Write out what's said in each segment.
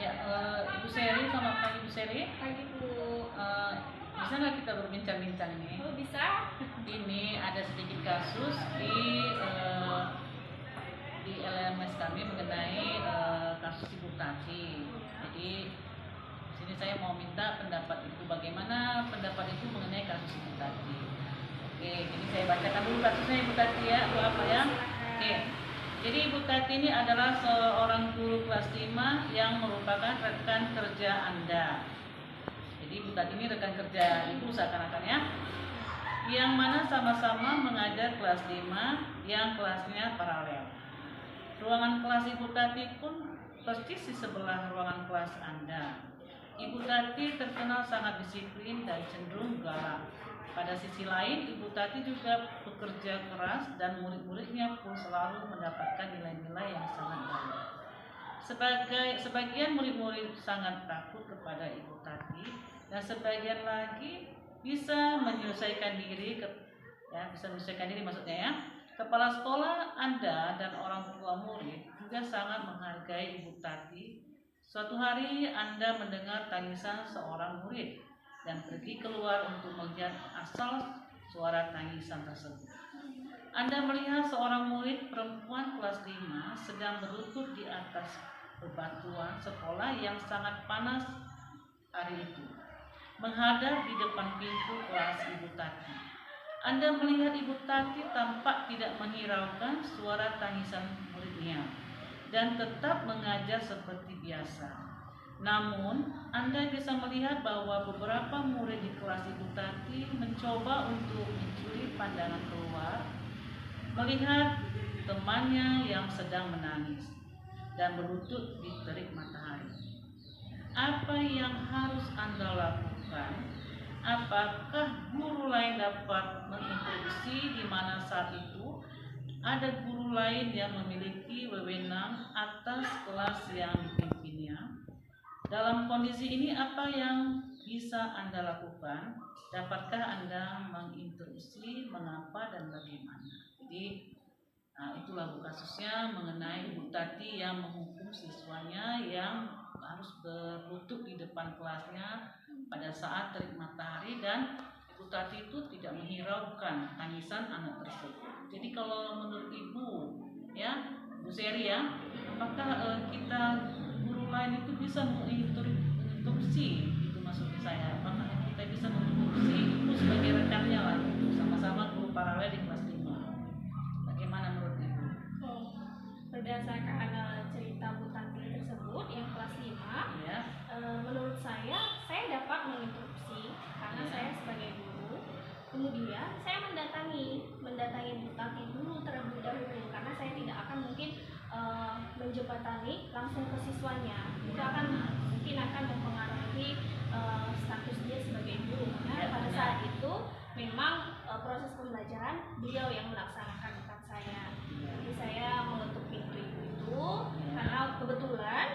Ya, Ibu Seri, selamat pagi Ibu Seri. Pagi Bu. Bisa nggak kita berbincang-bincang nih? Oh bisa. Ini ada sedikit kasus di LMS kami mengenai kasus Ibu Tati. Jadi sini saya mau minta pendapat Ibu, bagaimana pendapat Ibu mengenai kasus Ibu Tati. Oke, ini saya bacakan dulu kasusnya Ibu Tati ya, apa ya? Oke. Jadi Ibu Tati ini adalah seorang guru kelas 5 yang merupakan rekan kerja Anda. Jadi Ibu Tati ini rekan kerja Ibu seakan-akan ya, yang mana sama-sama mengajar kelas 5 yang kelasnya paralel. Ruangan kelas Ibu Tati pun persis di sebelah ruangan kelas Anda. Ibu Tati terkenal sangat disiplin dan cenderung galak. Pada sisi lain, Ibu Tati juga bekerja keras dan murid-muridnya pun selalu mendapatkan nilai-nilai yang sangat baik. Sebagian murid-murid sangat takut kepada Ibu Tati dan sebagian lagi bisa menyesuaikan diri maksudnya ya. Kepala sekolah Anda dan orang tua murid juga sangat menghargai Ibu Tati. Suatu hari Anda mendengar tangisan seorang murid dan pergi keluar untuk melihat asal suara tangisan tersebut. Anda melihat seorang murid perempuan kelas 5 sedang berlutut di atas bebatuan sekolah yang sangat panas hari itu, menghadap di depan pintu kelas Ibu Tati. Anda melihat Ibu Tati tampak tidak menghiraukan suara tangisan muridnya dan tetap mengajar seperti biasa. Namun, Anda bisa melihat bahwa beberapa murid di kelas Ibu Tati mencoba untuk mencuri pandangan keluar, melihat temannya yang sedang menangis dan berlutut di terik matahari. Apa yang harus Anda lakukan? Apakah guru lain dapat menginstruksi di mana saat itu ada guru lain yang memiliki wewenang atas kelas yang dipimpinnya? Dalam kondisi ini apa yang bisa Anda lakukan? Dapatkah Anda menginstruksi mengapa dan bagaimana? Jadi itulah kasusnya mengenai Ibu Tati yang menghukum siswanya yang harus berlutut di depan kelasnya pada saat terik matahari, dan Ibu Tati itu tidak menghiraukan tangisan anak tersebut. Jadi kalau menurut Ibu ya, Bu Seri ya, apakah kita guru lain itu bisa menginstruksi, itu maksud saya, apakah kita bisa menginstruksi itu sebagai rekannya lah, sama-sama guru paralel di kelas 5. Bagaimana menurut Ibu? Berdasarkan cerita Bu Tati tersebut yang kelas 5 Ya. Menurut saya dapat menginstruksi karena saya sebagai guru. Kemudian saya mendatangi Bu Tati dulu terlebih dahulu karena saya tidak akan mungkin menjembatani langsung ke siswanya. Itu mungkin akan mempengaruhi status dia sebagai guru. Karena pada saat itu memang proses pembelajaran beliau yang melaksanakan, bukan saya. Jadi saya mengetuk pintu itu karena kebetulan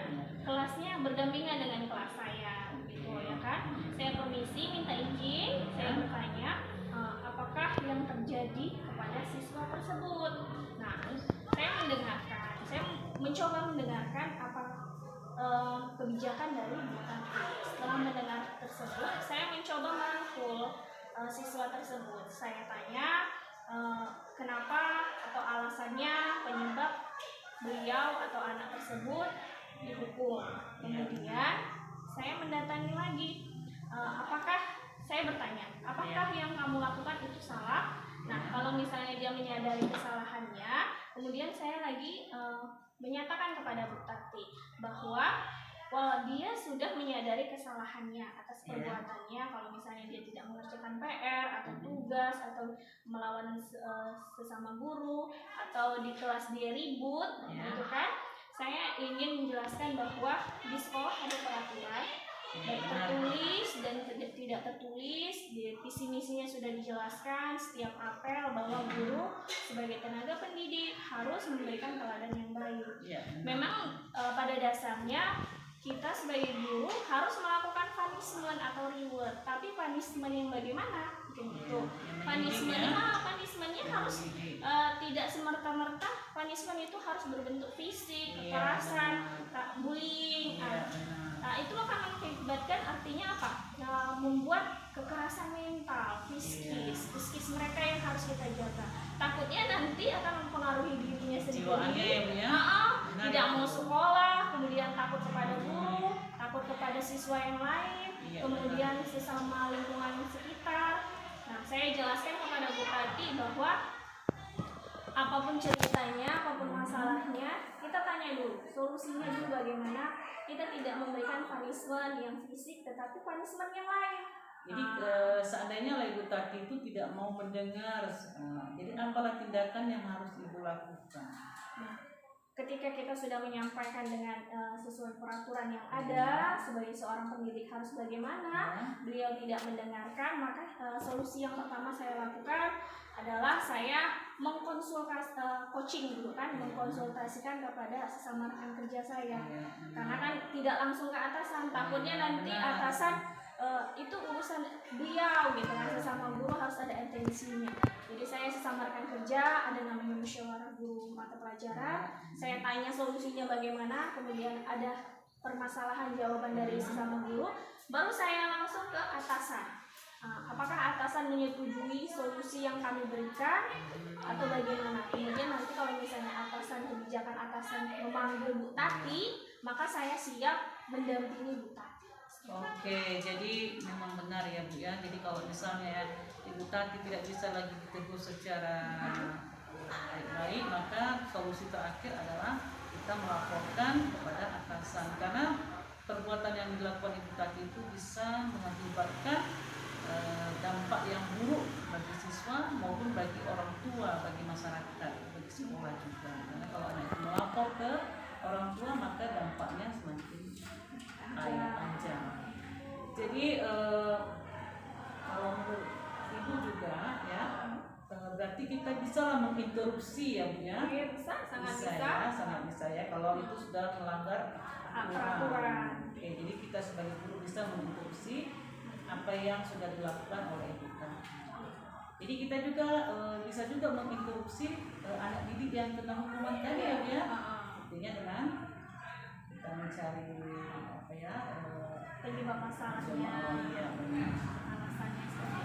kelasnya berdampingan dengan kelas saya, gitu ya kan. Saya permisi, minta izin, saya bertanya apakah yang terjadi kepada siswa tersebut. Nah, saya mencoba mendengarkan apa kebijakan dari Bu Tati. Setelah mendengar tersebut, saya mencoba merangkul siswa tersebut. Saya tanya kenapa atau alasannya penyebab beliau atau anak tersebut dihukum. Kemudian saya mendatangi lagi, saya bertanya, apakah yang kamu lakukan itu salah? Nah, kalau misalnya dia menyadari kesalahannya, kemudian saya lagi menyatakan kepada Bu Tati bahwa dia sudah menyadari kesalahannya atas perbuatannya. Kalau misalnya dia tidak mengerjakan PR atau tugas atau melawan sesama guru atau di kelas dia ribut, gitu kan. Saya ingin menjelaskan bahwa di sekolah ada peraturan, baik tertulis dan tidak tertulis. Di visi misinya sudah dijelaskan setiap apel bahwa guru sebagai tenaga pendidik harus memberikan teladan yang baik. Memang pada dasarnya kita sebagai guru harus melakukan punishment atau reward. Tapi punishment yang bagaimana? Gitu. Punishmentnya harus tidak semerta-merta. Punishment itu harus berbentuk fisik, kekerasan, bullying. Nah, itu akan mengakibatkan artinya apa? Membuat kekerasan mental, psikis mereka yang harus kita jaga. Takutnya nanti akan mempengaruhi dirinya sendiri. Tidak mau sekolah, kemudian takut kepada guru, takut kepada siswa yang lain, kemudian sesama lingkungan sekitar. Nah, saya jelaskan kepada Bu Tati bahwa apapun ceritanya, apapun masalahnya, kita tanya dulu, solusinya dulu bagaimana. Kita tidak memberikan punishment yang fisik, tetapi punishment yang lain. Jadi seandainya Ibu Tati itu tidak mau mendengar, jadi apalah tindakan yang harus Ibu lakukan? Nah, ketika kita sudah menyampaikan dengan sesuai peraturan yang ada, sebagai seorang pendidik harus bagaimana, beliau tidak mendengarkan, maka solusi yang pertama saya lakukan adalah saya mengkonsultasikan kepada sesama rekan kerja saya. Karena kan tidak langsung ke atasan, takutnya nanti atasan itu urusan beliau gitu kan, sesama guru harus ada intensinya. Jadi saya sesama rekan kerja, ada namanya musyawarah guru mata pelajaran, saya tanya solusinya bagaimana, kemudian ada permasalahan jawaban dari sesama guru, baru saya langsung ke atasan. Apakah atasan menyetujui solusi yang kami berikan atau bagaimana? Kemudian nanti kalau misalnya kebijakan atasan memanggil Bu Tati, maka saya siap mendampingi Bu Tati. Oke, jadi memang benar ya Bu ya. Jadi kalau misalnya Ibu Tati tidak bisa lagi ditegur secara baik-baik, maka solusi terakhir adalah kita melaporkan kepada atasan. Karena perbuatan yang dilakukan Ibu Tati itu bisa mengakibatkan dampak yang buruk bagi siswa maupun bagi orang tua, bagi masyarakat, bagi sekolah juga. Karena kalau anak itu melapor ke orang tua, maka dampaknya semakin panjang. Jadi kalau menurut Ibu juga ya, berarti kita bisa menginterupsi ya Bu ya? Sangat bisa ya kalau itu sudah melanggar peraturan. Oke, jadi kita sebagai guru bisa menginterupsi apa yang sudah dilakukan oleh kita. Jadi kita juga bisa juga menginterupsi anak didik yang kena hukuman tadi ya Bu ya? Artinya dengan kita mencari penyebab masalahnya, alasannya.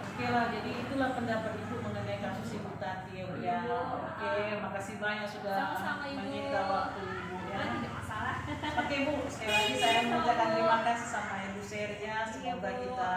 Oke lah, jadi itulah pendapat Ibu mengenai kasus Ibu Tati ya Bu ya. Oke, makasih banyak sudah menyita waktu Ibu ya. Tidak masalah. Oke Bu, sekali lagi saya mengucapkan terima kasih sama Ibu Seria. Semoga kita